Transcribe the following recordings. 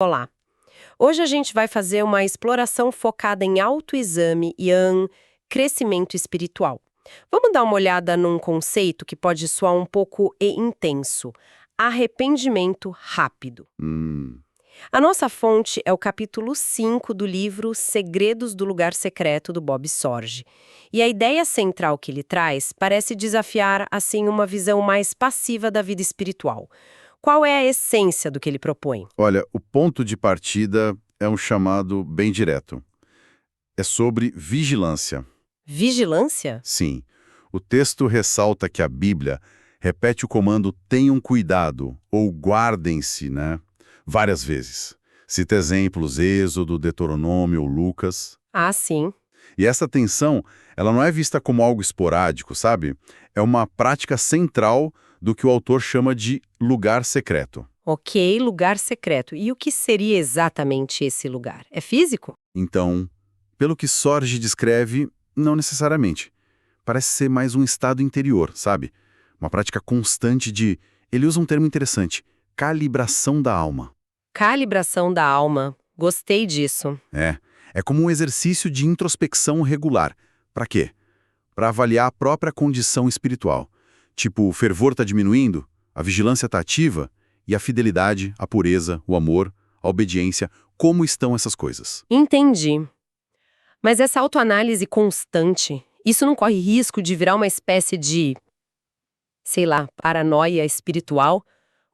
Olá! Hoje a gente vai fazer uma exploração focada em autoexame e em crescimento espiritual. Vamos dar uma olhada num conceito que pode soar um pouco intenso: arrependimento rápido. Hum, A nossa fonte é o capítulo 5 do livro Segredos do Lugar Secreto, do Bob Sorge. E a ideia central que ele traz parece desafiar, assim, uma visão mais passiva da vida espiritual. Qual é a essência do que ele propõe? Olha, o ponto de partida é um chamado bem direto. É sobre vigilância. Vigilância? Sim, o texto ressalta que a Bíblia repete o comando tenham cuidado ou guardem-se, né? Várias vezes. Cita exemplos, Êxodo, Deuteronômio, Lucas. Ah, sim. E essa atenção, ela não é vista como algo esporádico, sabe? É uma prática central do que o autor chama de lugar secreto. Ok, lugar secreto. E o que seria exatamente esse lugar? É físico? Então, pelo que Sorge descreve, não necessariamente. Parece ser mais um estado interior, sabe? Uma prática constante de... Ele usa um termo interessante, calibração da alma. Calibração da alma. Gostei disso. É como um exercício de introspecção regular. Para quê? Para avaliar a própria condição espiritual. Tipo, o fervor está diminuindo, a vigilância está ativa, e a fidelidade, a pureza, o amor, a obediência, como estão essas coisas? Entendi. Mas essa autoanálise constante, isso não corre risco de virar uma espécie de, sei lá, paranoia espiritual?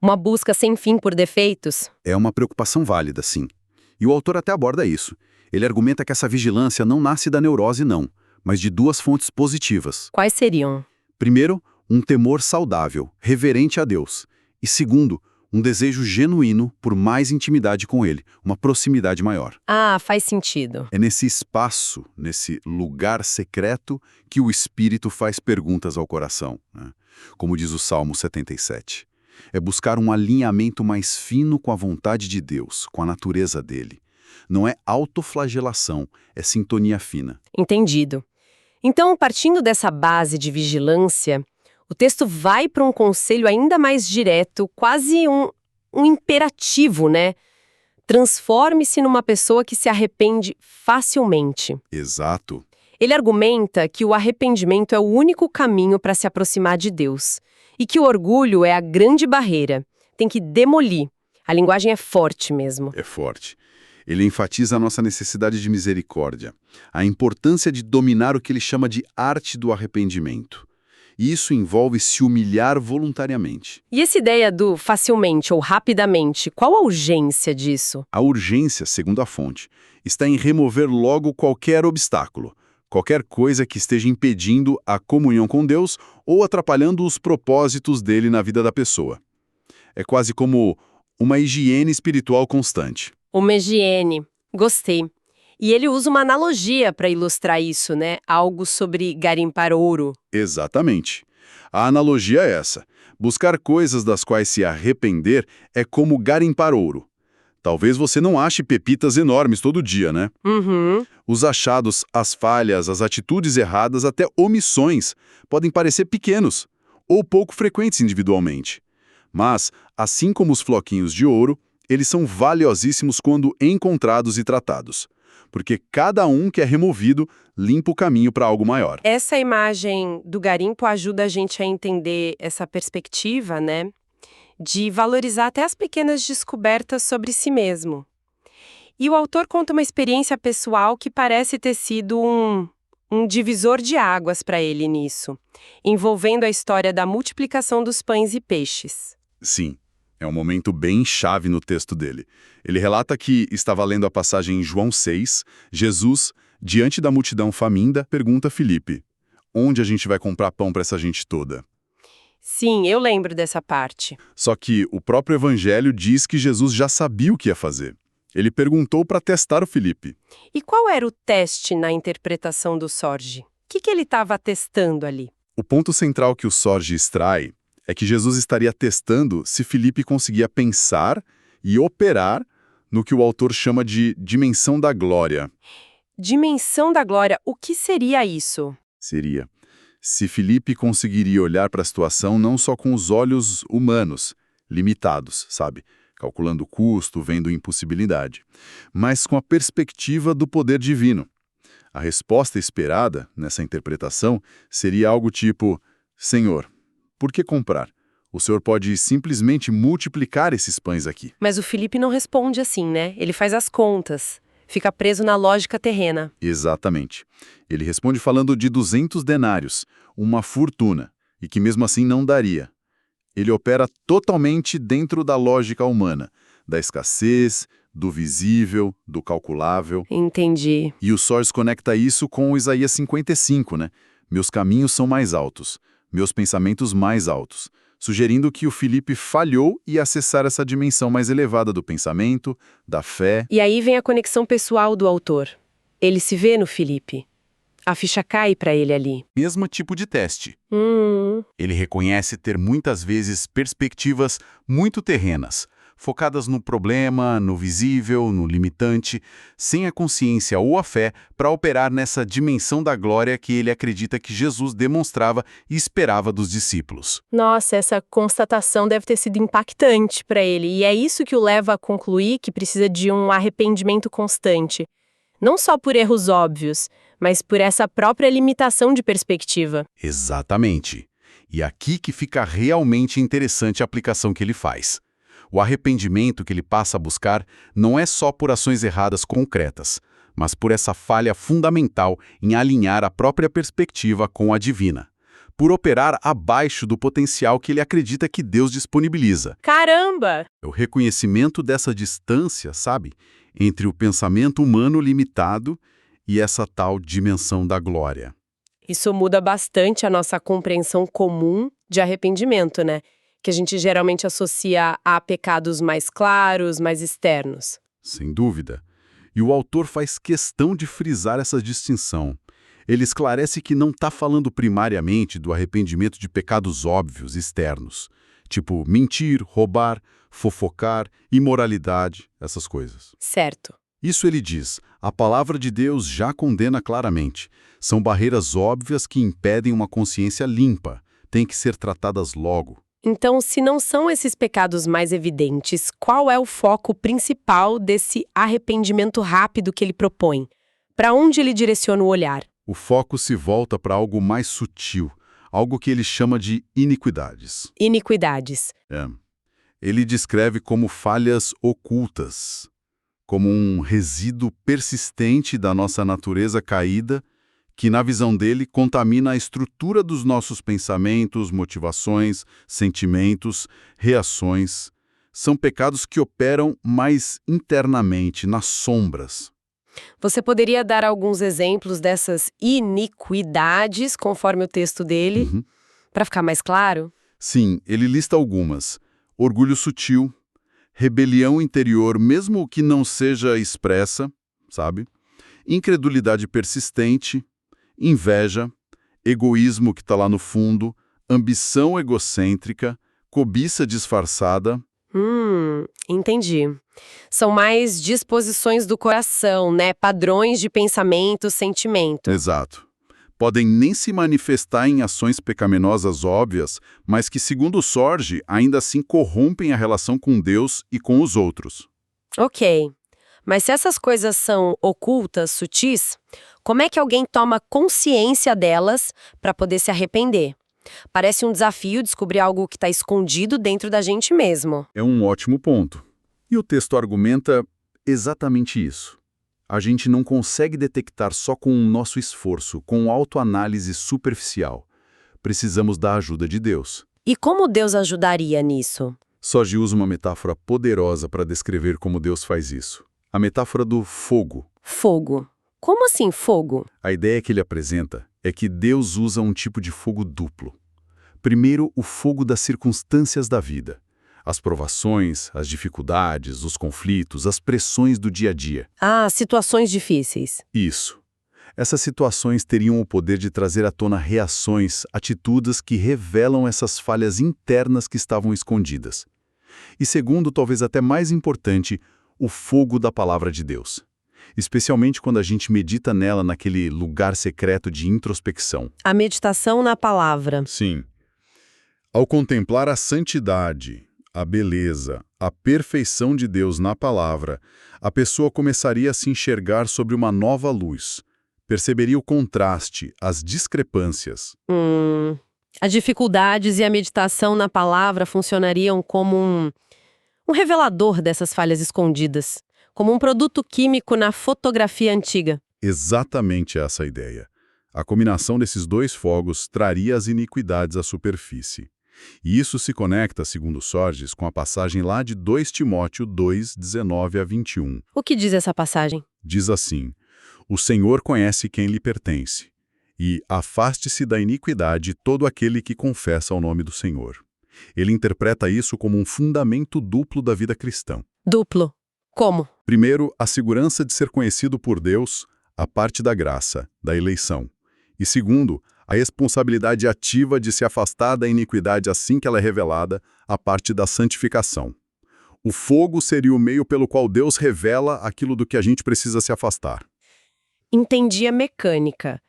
Uma busca sem fim por defeitos? É uma preocupação válida, sim. E o autor até aborda isso. Ele argumenta que essa vigilância não nasce da neurose, não, mas de duas fontes positivas. Quais seriam? Primeiro, um temor saudável, reverente a Deus. E segundo, um desejo genuíno por mais intimidade com Ele, uma proximidade maior. Ah, faz sentido. É nesse espaço, nesse lugar secreto, que o Espírito faz perguntas ao coração, né? Como diz o Salmo 77. É buscar um alinhamento mais fino com a vontade de Deus, com a natureza dele. Não é autoflagelação, é sintonia fina. Entendido. Então, partindo dessa base de vigilância, o texto vai para um conselho ainda mais direto, quase um imperativo, né? Transforme-se numa pessoa que se arrepende facilmente. Exato. Ele argumenta que o arrependimento é o único caminho para se aproximar de Deus e que o orgulho é a grande barreira. Tem que demolir. A linguagem é forte mesmo. É forte. Ele enfatiza a nossa necessidade de misericórdia, a importância de dominar o que ele chama de arte do arrependimento. E isso envolve se humilhar voluntariamente. E essa ideia do facilmente ou rapidamente, qual a urgência disso? A urgência, segundo a fonte, está em remover logo qualquer obstáculo, qualquer coisa que esteja impedindo a comunhão com Deus ou atrapalhando os propósitos dele na vida da pessoa. É quase como uma higiene espiritual constante. Uma higiene. Gostei. E ele usa uma analogia para ilustrar isso, né? Algo sobre garimpar ouro. Exatamente. A analogia é essa. Buscar coisas das quais se arrepender é como garimpar ouro. Talvez você não ache pepitas enormes todo dia, né? Uhum. Os achados, as falhas, as atitudes erradas, até omissões, podem parecer pequenos ou pouco frequentes individualmente. Mas, assim como os floquinhos de ouro, eles são valiosíssimos quando encontrados e tratados. Porque cada um que é removido limpa o caminho para algo maior. Essa imagem do garimpo ajuda a gente a entender essa perspectiva, né? De valorizar até as pequenas descobertas sobre si mesmo. E o autor conta uma experiência pessoal que parece ter sido um divisor de águas para ele nisso, envolvendo a história da multiplicação dos pães e peixes. Sim, é um momento bem chave no texto dele. Ele relata que estava lendo a passagem em João 6, Jesus, diante da multidão faminta, pergunta a Filipe, onde a gente vai comprar pão para essa gente toda? Sim, eu lembro dessa parte. Só que o próprio evangelho diz que Jesus já sabia o que ia fazer. Ele perguntou para testar o Filipe. E qual era o teste na interpretação do Sorge? O que ele estava testando ali? O ponto central que o Sorge extrai é que Jesus estaria testando se Filipe conseguia pensar e operar no que o autor chama de dimensão da glória. Dimensão da glória, o que seria isso? Seria se Filipe conseguiria olhar para a situação não só com os olhos humanos, limitados, sabe? calculando o custo, vendo impossibilidade, mas com a perspectiva do poder divino. A resposta esperada, nessa interpretação, seria algo tipo: Senhor, por que comprar? O Senhor pode simplesmente multiplicar esses pães aqui. Mas o Felipe não responde assim, né? Ele faz as contas. Fica preso na lógica terrena. Exatamente. Ele responde falando de 200 denários, uma fortuna, e que mesmo assim não daria. Ele opera totalmente dentro da lógica humana, da escassez, do visível, do calculável. Entendi. E o Soares conecta isso com o Isaías 55, né? Meus caminhos são mais altos, meus pensamentos mais altos, sugerindo que o Felipe falhou em acessar essa dimensão mais elevada do pensamento, da fé. E aí vem a conexão pessoal do autor. Ele se vê no Felipe. A ficha cai para ele ali. Mesmo tipo de teste. Hum. Ele reconhece ter muitas vezes perspectivas muito terrenas, focadas no problema, no visível, no limitante, sem a consciência ou a fé para operar nessa dimensão da glória que ele acredita que Jesus demonstrava e esperava dos discípulos. Nossa, essa constatação deve ter sido impactante para ele. E é isso que o leva a concluir que precisa de um arrependimento constante. Não só por erros óbvios, mas por essa própria limitação de perspectiva. Exatamente. E aqui que fica realmente interessante a aplicação que ele faz. O arrependimento que ele passa a buscar não é só por ações erradas concretas, mas por essa falha fundamental em alinhar a própria perspectiva com a divina, por operar abaixo do potencial que ele acredita que Deus disponibiliza. Caramba! É o reconhecimento dessa distância, sabe, entre o pensamento humano limitado e essa tal dimensão da glória. Isso muda bastante a nossa compreensão comum de arrependimento, né? Que a gente geralmente associa a pecados mais claros, mais externos. Sem dúvida. E o autor faz questão de frisar essa distinção. Ele esclarece que não está falando primariamente do arrependimento de pecados óbvios, externos, tipo mentir, roubar, fofocar, imoralidade, essas coisas. Certo. Isso ele diz, a palavra de Deus já condena claramente. São barreiras óbvias que impedem uma consciência limpa, têm que ser tratadas logo. Então, se não são esses pecados mais evidentes, qual é o foco principal desse arrependimento rápido que ele propõe? Para onde ele direciona o olhar? O foco se volta para algo mais sutil, algo que ele chama de iniquidades. Iniquidades. Ele descreve como falhas ocultas, como um resíduo persistente da nossa natureza caída, que, na visão dele, contamina a estrutura dos nossos pensamentos, motivações, sentimentos, reações. São pecados que operam mais internamente, nas sombras. Você poderia dar alguns exemplos dessas iniquidades, conforme o texto dele, para ficar mais claro? Sim, ele lista algumas. Orgulho sutil, rebelião interior, mesmo que não seja expressa, sabe? Incredulidade persistente, inveja, egoísmo que está lá no fundo, ambição egocêntrica, cobiça disfarçada. Entendi. São mais disposições do coração, né? Padrões de pensamento, sentimento. Exato. Podem nem se manifestar em ações pecaminosas óbvias, mas que, segundo Sorge, ainda assim corrompem a relação com Deus e com os outros. Ok. Mas se essas coisas são ocultas, sutis, como é que alguém toma consciência delas para poder se arrepender? Parece um desafio descobrir algo que está escondido dentro da gente mesmo. É um ótimo ponto. E o texto argumenta exatamente isso. A gente não consegue detectar só com o nosso esforço, com autoanálise superficial. Precisamos da ajuda de Deus. E como Deus ajudaria nisso? Sorge usa uma metáfora poderosa para descrever como Deus faz isso. A metáfora do fogo. Fogo. Como assim fogo? A ideia que ele apresenta é que Deus usa um tipo de fogo duplo. Primeiro, o fogo das circunstâncias da vida. As provações, as dificuldades, os conflitos, as pressões do dia a dia. Ah, situações difíceis. Isso. Essas situações teriam o poder de trazer à tona reações, atitudes que revelam essas falhas internas que estavam escondidas. E segundo, talvez até mais importante, o fogo da palavra de Deus. Especialmente quando a gente medita nela naquele lugar secreto de introspecção. A meditação na palavra. Sim. Ao contemplar a santidade, a beleza, a perfeição de Deus na palavra, a pessoa começaria a se enxergar sobre uma nova luz. Perceberia o contraste, as discrepâncias. As dificuldades e a meditação na palavra funcionariam como um revelador dessas falhas escondidas, como um produto químico na fotografia antiga. Exatamente essa a ideia. A combinação desses dois fogos traria as iniquidades à superfície. E isso se conecta, segundo Sorges, com a passagem lá de 2 Timóteo 2, 19 a 21. O que diz essa passagem? Diz assim: O Senhor conhece quem lhe pertence, e afaste-se da iniquidade todo aquele que confessa o nome do Senhor. Ele interpreta isso como um fundamento duplo da vida cristã. Duplo. Como? Primeiro, a segurança de ser conhecido por Deus, a parte da graça, da eleição. E segundo, a responsabilidade ativa de se afastar da iniquidade assim que ela é revelada, a parte da santificação. O fogo seria o meio pelo qual Deus revela aquilo do que a gente precisa se afastar. Entendi a mecânica.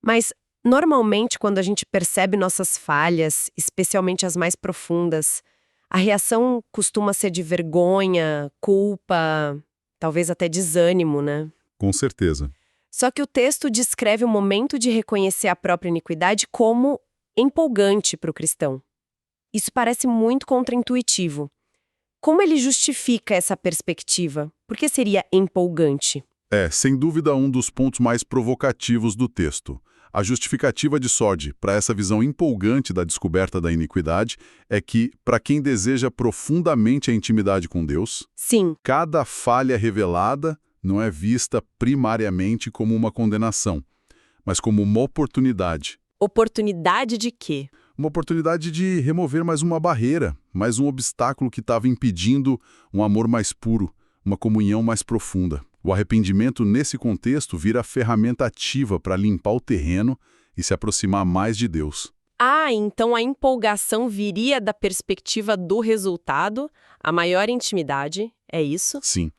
Mas, normalmente, quando a gente percebe nossas falhas, especialmente as mais profundas, a reação costuma ser de vergonha, culpa, talvez até desânimo, né? Com certeza. Só que o texto descreve o momento de reconhecer a própria iniquidade como empolgante para o cristão. Isso parece muito contraintuitivo. Como ele justifica essa perspectiva? Por que seria empolgante? É, sem dúvida, um dos pontos mais provocativos do texto. A justificativa de Sorge para essa visão empolgante da descoberta da iniquidade é que, para quem deseja profundamente a intimidade com Deus, Sim, cada falha revelada não é vista primariamente como uma condenação, mas como uma oportunidade. oportunidade de quê? Uma oportunidade de remover mais uma barreira, mais um obstáculo que estava impedindo um amor mais puro, uma comunhão mais profunda. O arrependimento, nesse contexto, vira a ferramenta ativa para limpar o terreno e se aproximar mais de Deus. Ah, então a empolgação viria da perspectiva do resultado, a maior intimidade, é isso? Sim,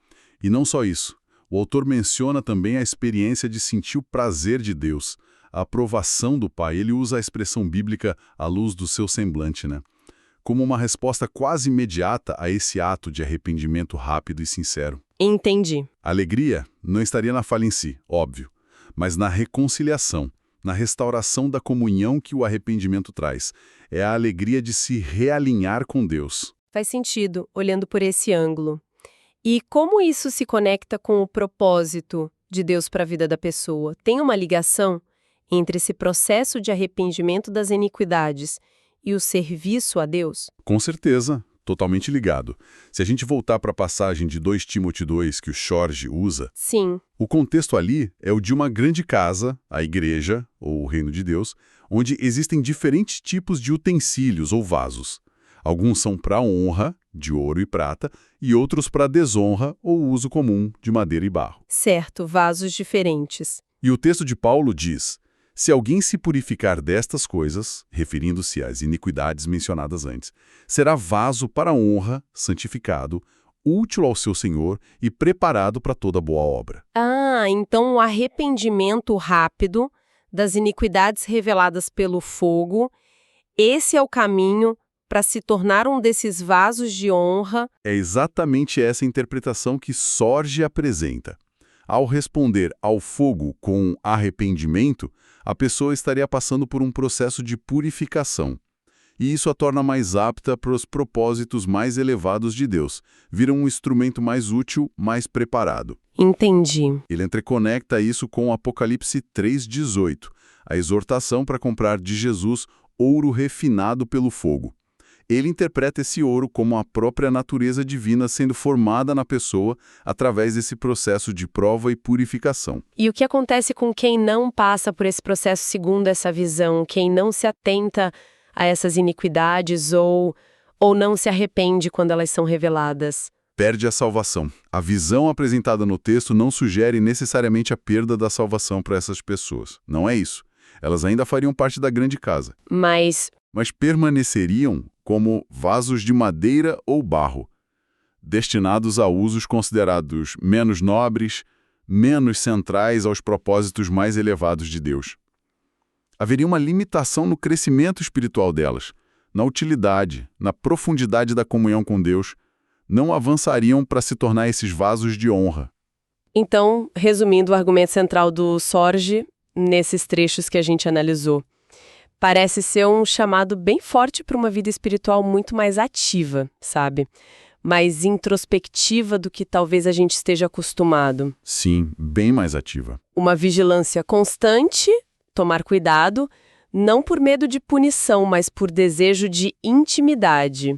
e não só isso. O autor menciona também a experiência de sentir o prazer de Deus, a aprovação do Pai. Ele usa a expressão bíblica à luz do seu semblante, né? Como uma resposta quase imediata a esse ato de arrependimento rápido e sincero. Entendi. A alegria não estaria na falha em si, óbvio, mas na reconciliação, na restauração da comunhão que o arrependimento traz. É a alegria de se realinhar com Deus. Faz sentido, olhando por esse ângulo. E como isso se conecta com o propósito de Deus para a vida da pessoa? Tem uma ligação entre esse processo de arrependimento das iniquidades e o serviço a Deus? Com certeza, totalmente ligado. Se a gente voltar para a passagem de 2 Timóteo 2 que o Sorge usa, Sim, o contexto ali é o de uma grande casa, a igreja, ou o reino de Deus, onde existem diferentes tipos de utensílios ou vasos. Alguns são para honra, de ouro e prata, e outros para desonra ou uso comum, de madeira e barro. certo, vasos diferentes. E o texto de Paulo diz: se alguém se purificar destas coisas, referindo-se às iniquidades mencionadas antes, será vaso para honra, santificado, útil ao seu Senhor e preparado para toda boa obra. Ah, então o arrependimento rápido das iniquidades reveladas pelo fogo, esse é o caminho para se tornar um desses vasos de honra. É exatamente essa interpretação que Sorge apresenta. Ao responder ao fogo com arrependimento, a pessoa estaria passando por um processo de purificação. E isso a torna mais apta para os propósitos mais elevados de Deus. Vira um instrumento mais útil, mais preparado. Entendi. Ele entreconecta isso com Apocalipse 3,18, a exortação para comprar de Jesus ouro refinado pelo fogo. Ele interpreta esse ouro como a própria natureza divina sendo formada na pessoa através desse processo de prova e purificação. E o que acontece com quem não passa por esse processo segundo essa visão, quem não se atenta a essas iniquidades ou não se arrepende quando elas são reveladas? Perde a salvação. A visão apresentada no texto não sugere necessariamente a perda da salvação para essas pessoas. Não é isso. Elas ainda fariam parte da grande casa. Mas Permaneceriam como vasos de madeira ou barro, destinados a usos considerados menos nobres, menos centrais aos propósitos mais elevados de Deus. Haveria uma limitação no crescimento espiritual delas, na utilidade, na profundidade da comunhão com Deus, não avançariam para se tornar esses vasos de honra. Então, resumindo o argumento central do Sorge, nesses trechos que a gente analisou, parece ser um chamado bem forte para uma vida espiritual muito mais ativa, sabe? Mais introspectiva do que talvez a gente esteja acostumado. Sim, bem mais ativa. Uma vigilância constante, tomar cuidado, não por medo de punição, mas por desejo de intimidade.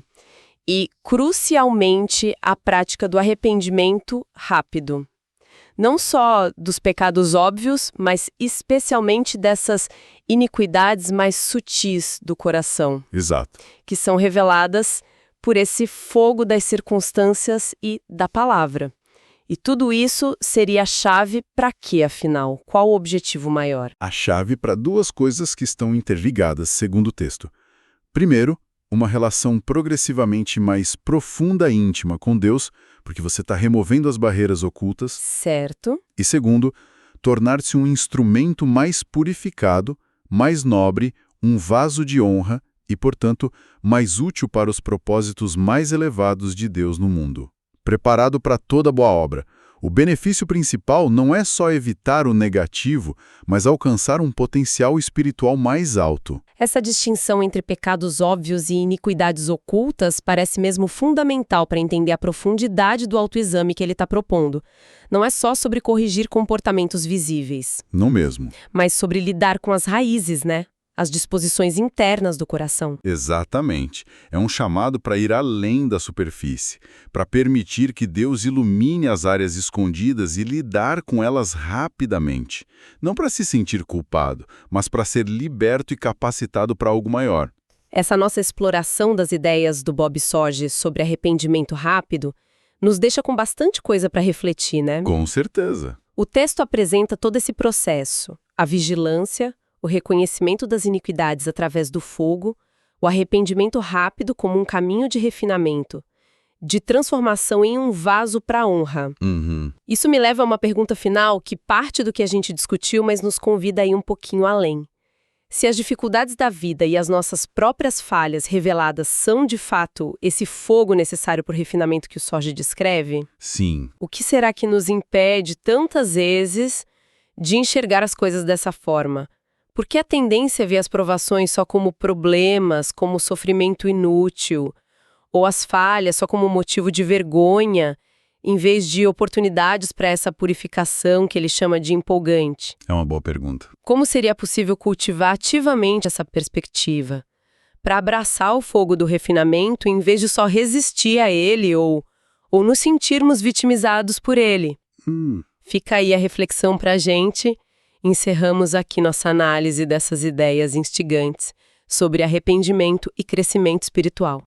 E, crucialmente, a prática do arrependimento rápido. Não só dos pecados óbvios, mas especialmente dessas iniquidades mais sutis do coração. Exato. Que são reveladas por esse fogo das circunstâncias e da palavra. E tudo isso seria a chave para quê, afinal? Qual o objetivo maior? A chave para duas coisas que estão interligadas, segundo o texto. Primeiro, uma relação progressivamente mais profunda e íntima com Deus, porque você está removendo as barreiras ocultas. Certo. E segundo, tornar-se um instrumento mais purificado, mais nobre, um vaso de honra e, portanto, mais útil para os propósitos mais elevados de Deus no mundo. Preparado para toda boa obra. O benefício principal não é só evitar o negativo, mas alcançar um potencial espiritual mais alto. Essa distinção entre pecados óbvios e iniquidades ocultas parece mesmo fundamental para entender a profundidade do autoexame que ele está propondo. Não é só sobre corrigir comportamentos visíveis. Não mesmo. Mas sobre lidar com as raízes, né? As disposições internas do coração. Exatamente. É um chamado para ir além da superfície, para permitir que Deus ilumine as áreas escondidas e lidar com elas rapidamente. Não para se sentir culpado, mas para ser liberto e capacitado para algo maior. Essa nossa exploração das ideias do Bob Sorge sobre arrependimento rápido nos deixa com bastante coisa para refletir, né? Com certeza. O texto apresenta todo esse processo, a vigilância, o reconhecimento das iniquidades através do fogo, o arrependimento rápido como um caminho de refinamento, de transformação em um vaso para a honra. Isso me leva a uma pergunta final que parte do que a gente discutiu, mas nos convida a ir um pouquinho além. Se as dificuldades da vida e as nossas próprias falhas reveladas são, de fato, esse fogo necessário para o refinamento que o Sorge descreve, Sim. o que será que nos impede, tantas vezes, de enxergar as coisas dessa forma? Por que a tendência é ver as provações só como problemas, como sofrimento inútil, ou as falhas só como motivo de vergonha, em vez de oportunidades para essa purificação que ele chama de empolgante? É uma boa pergunta. Como seria possível cultivar ativamente essa perspectiva, para abraçar o fogo do refinamento em vez de só resistir a ele ou nos sentirmos vitimizados por ele? Fica aí a reflexão para a gente. Encerramos aqui nossa análise dessas ideias instigantes sobre arrependimento e crescimento espiritual.